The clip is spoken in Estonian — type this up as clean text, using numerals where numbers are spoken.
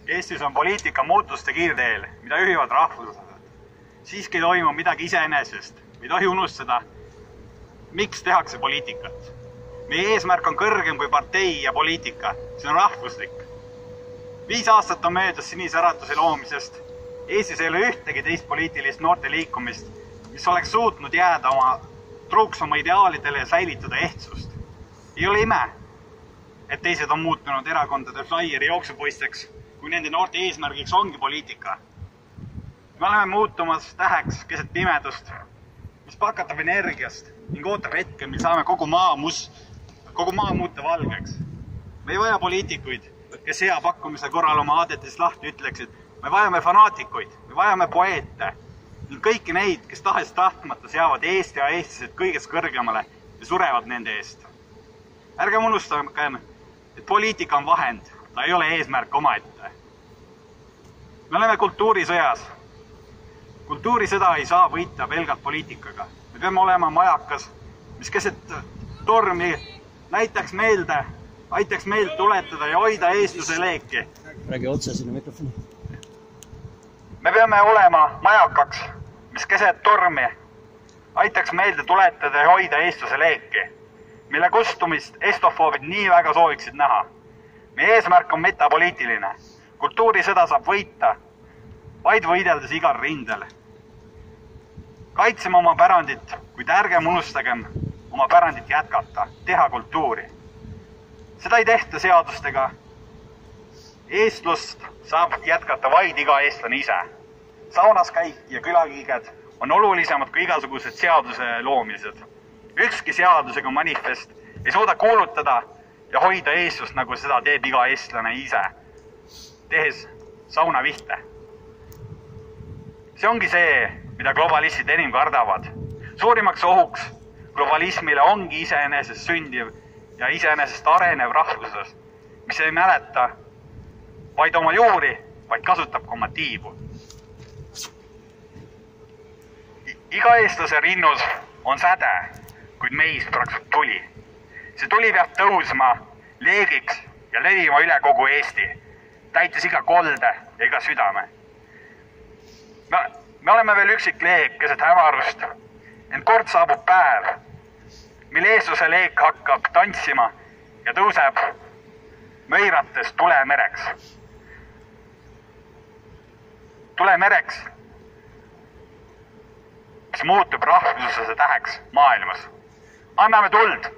Eestis on poliitika muutuste kiirteel, mida juhivad rahvuslased. Siiski ei toimu midagi iseenesest. Me ei tohi unustada, miks tehakse poliitikat. Meie eesmärk on kõrgem kui partei ja poliitika. See on rahvuslik. 5 aastat on möödas Sinise Äratuse loomisest. Eestis ei ole ühtegi teist poliitilist noorte liikumist, mis oleks suutnud jääda truuks oma ideaalidele ja säilitada ehtsust. Ei ole ime, et teised on muutunud erakondade flaieri jooksupoisteks, kui nende noorte eesmärgiks ongi poliitika. Me oleme muutumas täheks keset pimedust, mis pakatab energiast ning ootab hetkel, mil saame kogu maa muuta valgeks. Me ei vaja poliitikuid, kes hea pakkumise korral oma aadetest lahti ütleksid. Me vajame fanaatikuid, me vajame poeete ning kõiki neid, kes tahes tahtmata seavad Eesti ja eestlased kõigest kõrgemale ja surevad nende eest. Ärgem unustagem, et poliitika on vahend, ta ei ole eesmärk omaette. Me oleme kultuurisõjas. Kultuurisõda ei saa võita pelgalt poliitikaga. Me peame olema majakas, mis keset tormi aitaks meeld tuletada ja hoida eestluse leeki. Räägi otse sinna mikrofoni. Me peame olema majakaks, mis keset tormi aitaks meelde tuletada ja hoida eestluse leeki, mille kustumist estofoobid nii väga sooviksid näha. Meie eesmärk on metapoliitiline. Kultuurisõda saab võita vaid võideldes igal rindel. Kaitseme oma pärandit, kuid ärgem unustagem oma pärandit jätkata, teha kultuuri. Seda ei tehta seadustega. Eestlust saab jätkata vaid iga eestlane ise. Saunas käik ja külakiiged on olulisemad kui igasugused seaduse loomised. Ükski seadusega manifest ei suuda kuulutada ja hoida eestlust, nagu seda teeb iga eestlane ise, tehes saunavihte. See ongi see, mida globalistid enim kardavad. Suurimaks ohuks globalismile ongi iseenesest sündiv ja iseenesest arenev rahvuses, mis ei mäleta vaid oma juuri, vaid kasutab ka oma tiibu. Iga eestlase rinnus on säde, kuid meist praksub tuli. See tuli peab tõusma leegiks ja levima üle kogu Eesti, täites iga kolde ja iga südame. Me oleme veel üksik leek keset hämarust, ent kord saabub päev, mil eestluse leek hakkab tantsima ja tõuseb möirates tulemereks. Tulemereks, mis muutub rahvusluse täheks maailmas. Anname tuld!